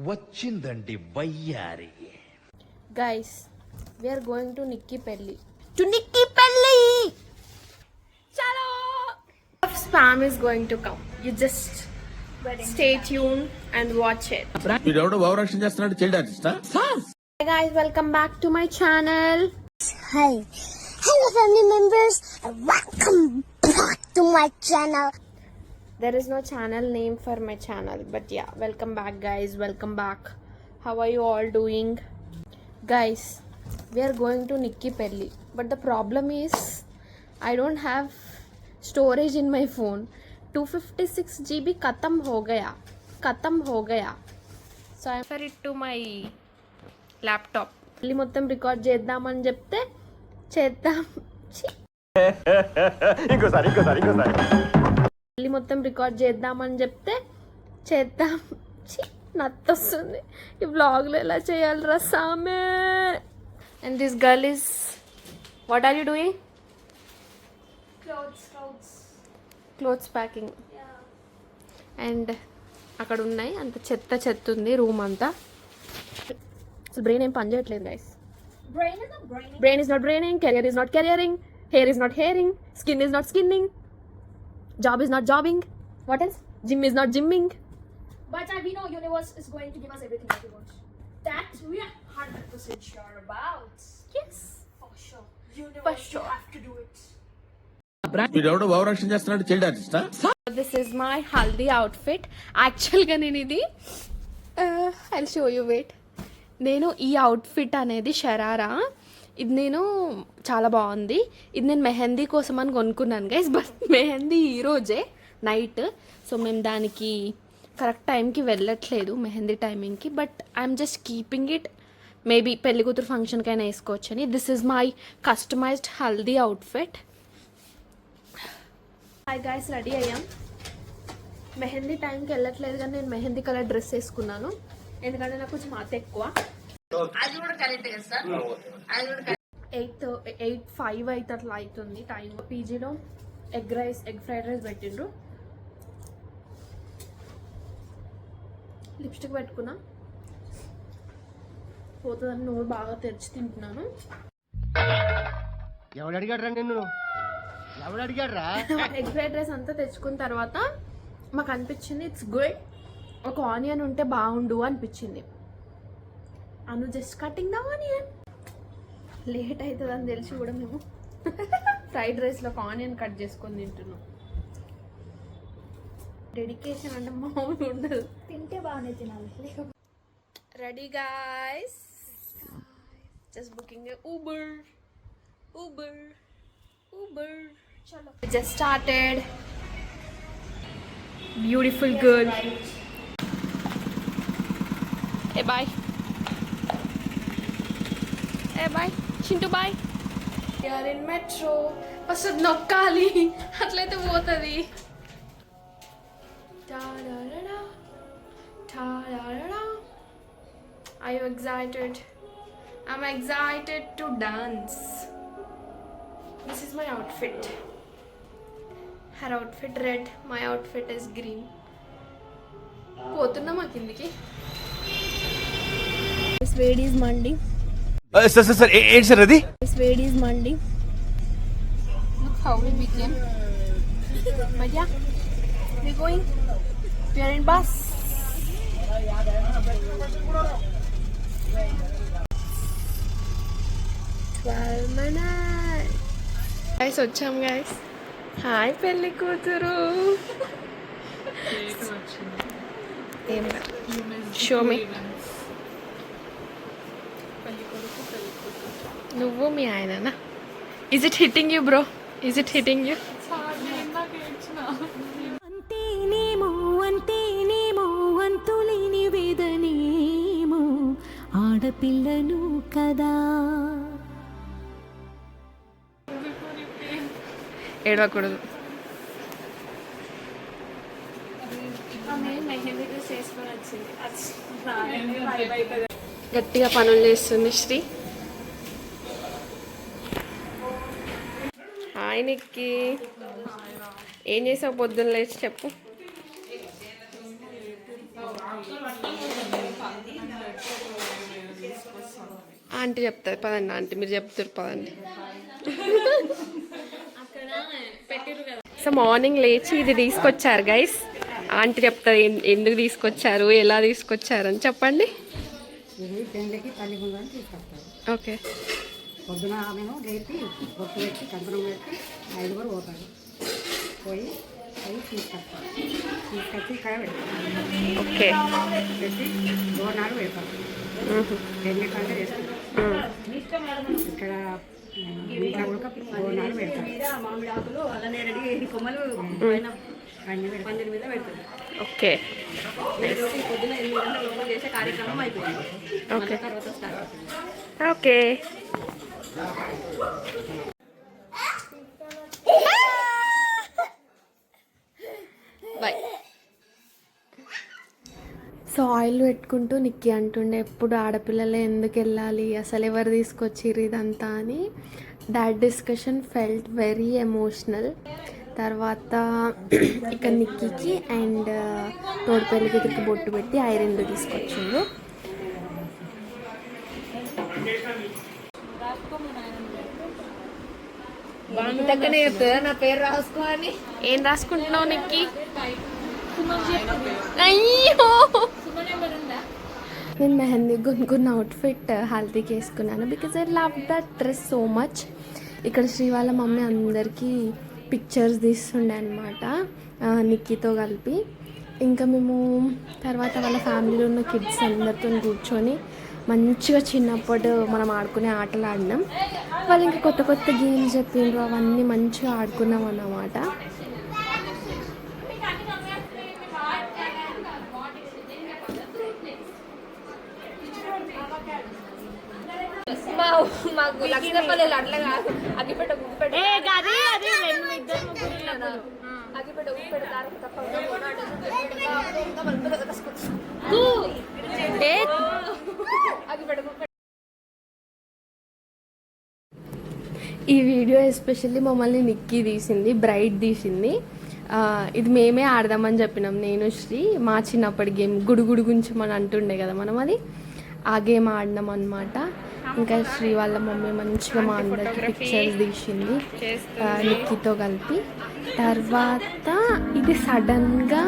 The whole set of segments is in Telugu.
వచ్చిందండి వయ్యారి. Guys, we are going to Nikki Pelli. To Nikki Pelli! Chalo! Spam is going to come. You just stay tuned and watch it. Hey guys, welcome back to my channel. Hi. Hello family members and welcome back to my channel. There is no channel name for my channel, but yeah, welcome back guys, welcome back. How are you all doing? Guys, we are going to Nikki Pelli, but the problem is I don't have storage in my phone. 256 GB khatam ho gaya. So I refer it to my laptop. Pelli మొత్తం రికార్డ్ చేద్దామని చెప్తే చేద్దాం. ఇంకోసారి పెళ్ళి మొత్తం రికార్డ్ చేద్దామని చెప్తే చేద్దాం. నత్తొస్తుంది ఈ వ్లాగ్లో ఎలా చేయాలిరా సామే. And this girl is what are you doing? Clothes packing. And అక్కడ ఉన్నాయి అంత చెత్త ఉంది రూమ్ అంతా. అసలు బ్రెయిన్ ఏం పని చేయట్లేదు guys. Brain is not braining, career is not careering, hair is not hairing, skin is not skinning, job is not jobbing, what else? Gym is not gymming. But we know universe is going to give us everything that we want. That we are 100% sure about. Yes, For sure. Universe, For sure. you have to do it. This is my haldi outfit. Actually గా నేను ఇది I'll show you, wait. నేను ఈ అవుట్ఫిట్ అనేది షరారా, ఇది నేను చాలా బాగుంది. ఇది నేను మెహందీ కోసం అని కొనుక్కున్నాను గైస్. బట్ మెహందీ ఈరోజే నైట్, సో మేము దానికి కరెక్ట్ టైంకి వెళ్ళట్లేదు మెహందీ టైమింగ్కి. But I'm just keeping it, maybe పెళ్లి కూతురు ఫంక్షన్కైనా వేసుకోవచ్చని. This is my customized haldi outfit. Hi guys, ready అయ్యాం. మెహందీ టైంకి వెళ్ళట్లేదు కానీ నేను మెహందీ కలర్ డ్రెస్ వేసుకున్నాను ఎందుకంటే నాకు కొంచెం మాత ఎక్కువ. 8:05 అయితే అట్లా అవుతుంది టైం. పీజీలో ఎగ్ ఫ్రైడ్ రైస్ పెట్టిండ్రు. లిప్స్టిక్ పెట్టుకున్నా పోతుందని నోరు బాగా తెరిచి తింటున్నాను. ఎగ్ ఫ్రైడ్ రైస్ అంతా తెచ్చుకున్న తర్వాత మాకు అనిపించింది ఇట్స్ గుడ్, ఒక ఆనియన్ ఉంటే బాగుండు అనిపించింది. Anu just cutting the onion. Late అవుతుంది అని తెలిసి కూడా మేము ఫ్రైడ్ రైస్లో ఒక ఆనియన్ కట్ చేసుకొని తింటున్నాం. డెడికేషన్ అంటే మామూలు ఉండదు. తింటే బాగానే తినాలి. Ready guys, just booking Uber. చలో, just started. Beautiful girl. Hey boy, boy Chintu boy. You're in metro. First అది నొక్కాలి, అట్లయితే పోతుంది. Are you excited? I'm excited to dance. This is my outfit. Her outfit red, my outfit is green. పోతున్నా మా కిందికి. వేడి is మండి. సార్ ఏంటి సార్ అది? వేడి is mandi. Look how we became. But yeah, we're going. We are in bus. Guys, వచ్చాం guys. హాయ్ పెళ్లి కూతురు. ఏం షో మీ. నువ్వు మీ ఆయననా? Is it hitting you bro? Is it hitting you? అంతేనేమో అంతులేని వేదనేమో ఆడపిల్లను కదా. ఏడవకూడదు. గట్టిగా పనులు చేస్తుంది శ్రీ. హాయ్ నిక్కి, ఏం చేసావు పొద్దున్న లేచి చెప్పు. ఆంటీ చెప్తారు పదండి, ఆంటీ మీరు చెప్తారు పదండి. సో మార్నింగ్ లేచి ఇది తీసుకొచ్చారు గైస్. ఆంటీ చెప్తారు ఎందుకు తీసుకొచ్చారు, ఎలా తీసుకొచ్చారు అని చెప్పండి. ఇది పెళ్ళికి తల్లి గుండని తీసుకొస్తారు. ఓకే. పొద్దున ఆమెను లేపి బొట్టు పెట్టి కంకణం పెట్టి 5 పోతారు. పోయి తీసుకొస్తారు. తీసుకొచ్చి ఇక్కడ పెడతారు. ఓకే. పెట్టి బోనాలు పెడతారు. పెళ్ళి కంట చేస్తారు. ఇక్కడ ఇంట్లో కూడా బోనాలు పెడతారు. Okay. Okay. Okay. Bye. So oil పెట్టుకుంటూ నిక్కి అంటుండే ఎప్పుడు ఆడపిల్లలే ఎందుకు వెళ్ళాలి, అసలు ఎవరు తీసుకొచ్చిర్రు ఇదంతా అని. That discussion felt very emotional. తర్వాత ఇక నిక్కికి అండ్ తోడుపల్లి దగ్గరికి బొట్టు పెట్టి ఐరన్లు తీసుకొచ్చిండు. దగ్గరనే చెప్తుందా నా పేరు రాసుకో అని? ఏం రాసుకుంటున్నావు నిక్కి? అయ్యో, నేను మెహందీ కొనుక్కున్న అవుట్ఫిట్ హల్దీకి వేసుకున్నాను because I love that dress so much. ఇక్కడ శ్రీ వాళ్ళ మమ్మీ అందరికీ పిక్చర్స్ తీస్తుండే అనమాట నిక్కీతో కలిపి. ఇంకా మేము తర్వాత వాళ్ళ ఫ్యామిలీలో ఉన్న కిడ్స్ అందరితో కూర్చొని మంచిగా చిన్నప్పుడు మనం ఆడుకునే ఆటలు ఆడినాం. వాళ్ళు ఇంకా కొత్త కొత్త గేమ్స్ చెప్పిండ్రు, అవన్నీ మంచిగా ఆడుకున్నాం అన్నమాట. మాకు లక్షపల్లి అట్లా కాదు. అగ్గిపెట్ట గుగ్గిపెట్ట అగ్గిపెట్ట ఉప్పెట్ట కారం తప్ప అగ్గిపెట్ట. ఈ వీడియో ఎస్పెషల్లీ మమ్మల్ని నిక్కీ తీసింది, బ్రైట్ తీసింది. ఇది మేమే ఆడదామని చెప్పినాం, నేను శ్రీ. మా చిన్నప్పటి గేమ్ గుడుగుడు గురించి మనం అంటుండే కదా మనం, అది ఆ గేమ్ ఆడినాం అనమాట. ఇంకా శ్రీ వాళ్ళ మమ్మీ మంచిగా మా అందరికి పిక్చర్స్ తీసింది నిక్కీతో కలిపి. తర్వాత ఇది సడన్గా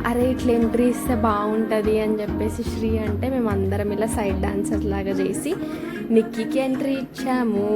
అరే ఇట్లా ఎంట్రీ ఇస్తే బాగుంటుంది అని చెప్పేసి శ్రీ అంటే మేము అందరం ఇలా సైడ్ డాన్సర్ లాగా చేసి నిక్కీకి ఎంట్రీ ఇచ్చాము.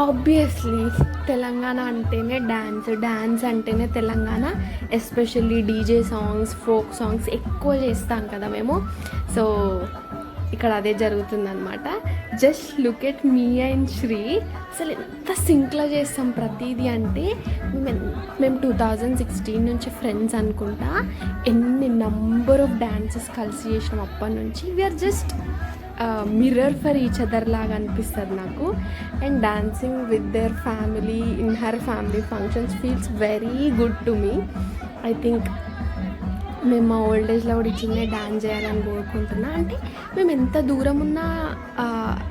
ఆబ్వియస్లీ తెలంగాణ అంటేనే డ్యాన్స్ అంటేనే Telangana. Especially DJ songs, folk songs ఎక్కువ చేస్తాం కదా మేము. సో ఇక్కడ అదే జరుగుతుందన్నమాట. Just look at me and Sri, అసలు ఎంత సింక్లో చేస్తాం ప్రతిదీ అంటే. మేము 2016 నుంచి ఫ్రెండ్స్ అనుకుంటా. ఎన్ని నంబర్ ఆఫ్ డాన్సెస్ కలిసి చేసినాం అప్పటి నుంచి. We are just mirror for each other లాగా అనిపిస్తుంది నాకు. And dancing with there family in her family functions feels very good to me. I think మేము మా ఓల్డ్ ఏజ్లో కూడా ఇచ్చిందే డాన్స్ చేయాలని కోరుకుంటున్నా. అంటే మేము ఎంత దూరం ఉన్నా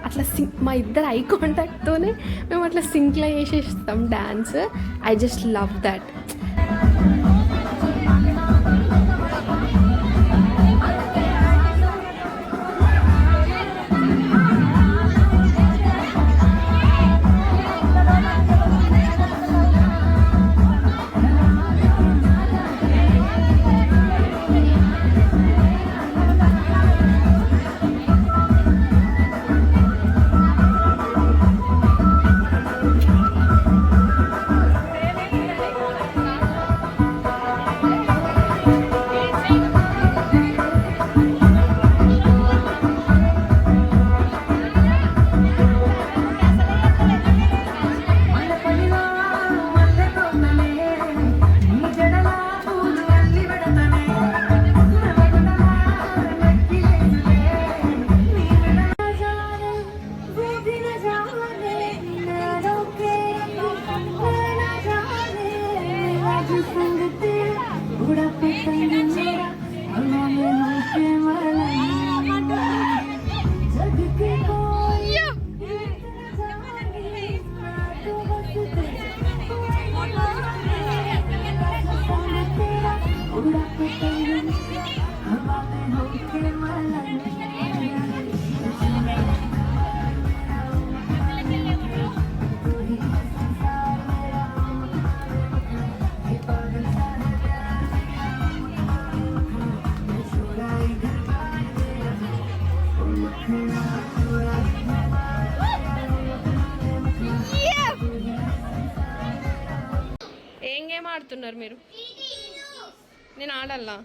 అట్లా మా ఇద్దరు ఐ కాంటాక్ట్తోనే మేము అట్లా సింక్లో చేసేస్తాం dance. I just love that. ఏం గేమ్ ఆడుతున్నారు మీరు? నేను ఆడాలా?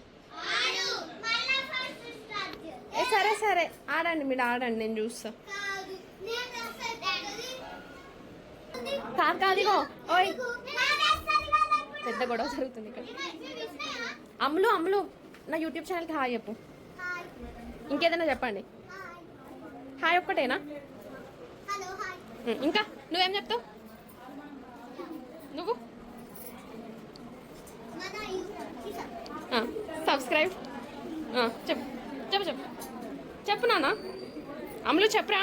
సరే సరే ఆడండి, మీరు ఆడండి, నేను చూస్తా. కాదు కాదిగో, ఓయ్ పెద్ద గొడవ జరుగుతుంది ఇక్కడ. అమ్ములు అమ్ములు, నా యూట్యూబ్ ఛానల్కి హాయ్ చెప్పు. ఇంకేదైనా చెప్పండి. హాయ్ ఒక్కటేనా? ఇంకా నువ్వేం చెప్తావు? నువ్వు సబ్స్క్రైబ్ చెప్పు చెప్పు చెప్పు చెప్పు నాన్న. అమ్ములు చెప్పరా.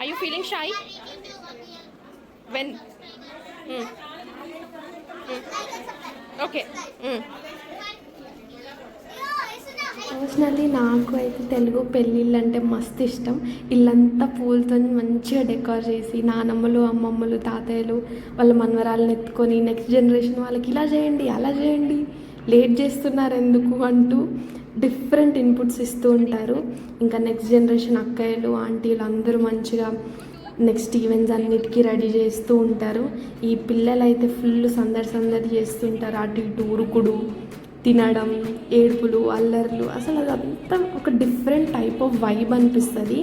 I you feeling shy? When? Okay. Personally నాకు అయితే తెలుగు పెళ్ళిళ్ళు అంటే మస్తు ఇష్టం. ఇల్లంతా పూలతో మంచిగా డెకార్ చేసి నానమ్మలు అమ్మమ్మలు తాతయ్యలు వాళ్ళ మనవరాలను ఎత్తుకొని నెక్స్ట్ జనరేషన్ వాళ్ళకి ఇలా చేయండి అలా చేయండి లేట్ చేస్తున్నారు ఎందుకు అంటూ డిఫరెంట్ ఇన్పుట్స్ ఇస్తూ ఉంటారు. ఇంకా నెక్స్ట్ జనరేషన్ అక్కయ్యలు ఆంటీలు అందరూ మంచిగా నెక్స్ట్ ఈవెంట్స్ అన్నిటికీ రెడీ చేస్తూ ఉంటారు. ఈ పిల్లలు అయితే ఫుల్ సందడి చేస్తుంటారు. అటు ఇటు ఉరుకుడు, తినడం, ఏడుపులు, అల్లర్లు, అసలు అదంతా ఒక డిఫరెంట్ టైప్ ఆఫ్ వైబ్ అనిపిస్తుంది,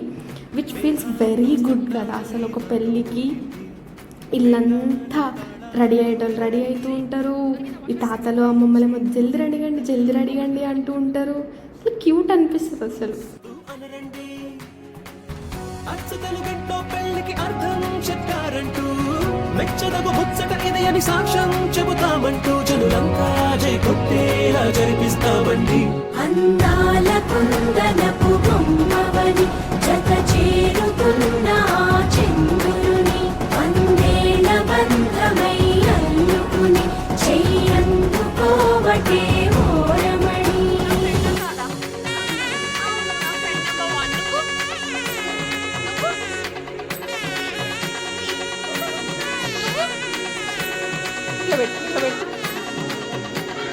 విచ్ ఫీల్స్ వెరీ గుడ్ కదా. అసలు ఒక పెళ్ళికి ఇల్లంతా రెడీ అయ్యేటోళ్ళు రెడీ అవుతూ ఉంటారు. ఈ తాతలు అమ్మమ్మలేమో జల్దీ రెడీగండి అంటూ ఉంటారు. అసలు క్యూట్ అనిపిస్తుంది అసలు. తెలుగంటో పెళ్లికి అర్థం చెప్పారంటూ మెచ్చదగు ముచ్చట ఇది అని సాక్ష్యం చెబుతామంటూ జనులంతా జై కొట్టేలా జరిపిస్తామండి. అందాల కుందనపు బొమ్మవని జత చేరుతున్న చంద్రుని వందేల బంధమై అల్లుకుని చెయ్యందుకోవటే ఓరమణి. ఇట్లా పెట్టు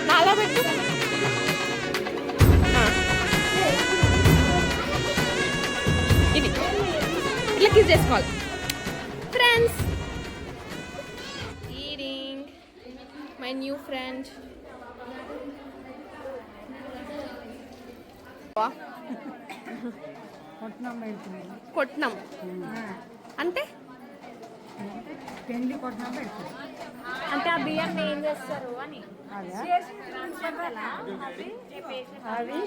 నాలా పెట్టు. ఇది ఇట్లా కిస్ చేసుకోవాలి. Friends, eating my new friend. కొట్టినాం అంటే పెళ్లి కొట్టినా పెడతారు. అంటే ఆ బియ్యం ఏం చేస్తారు అని. అవి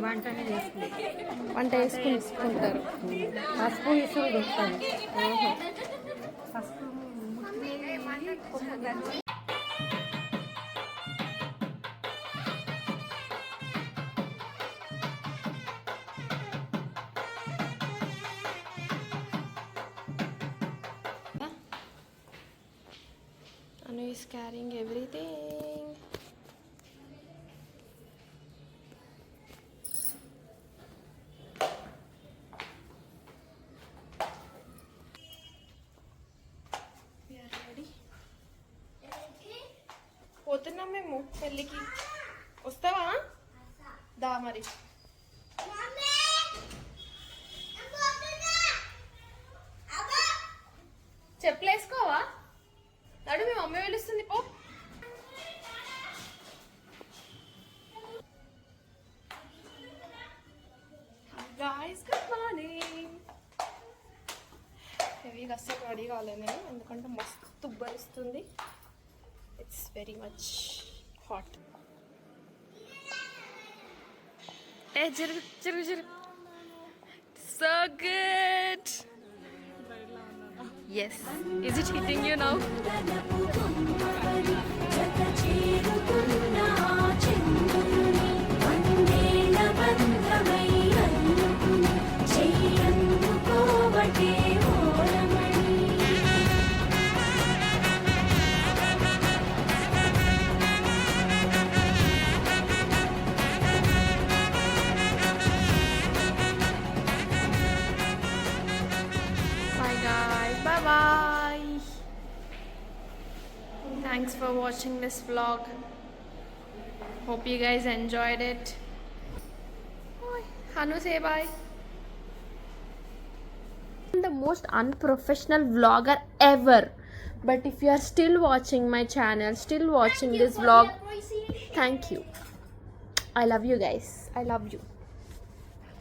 వంటనే చేసుకుంటారు. వంట వేసుకుంటారు. పసుపు ఇసురు దొరుకుతుంది. పసుపు Anu is carrying everything. We are ready. పోతున్నాం మేము పెళ్ళికి. వస్తావా? దా మరి. చెప్పులేసుకోవా? నడు, మీ మమ్మీ పిలుస్తుంది పో. Guys good morning. హెవీగా అస్సలు రెడీ కాలేదు నేను, ఎందుకంటే మస్తు ఉబ్బరిస్తుంది. It's very much hot. ఏ జరుగు జరుగు జరుగు. So good. Yes. Is it hitting you now? Bye guys. Bye bye. Thanks for watching this vlog. Hope you guys enjoyed it. Hanu, say bye. I'm the most unprofessional vlogger ever. But if you are still watching my channel, still watching this vlog, thank you. I love you guys. I love you.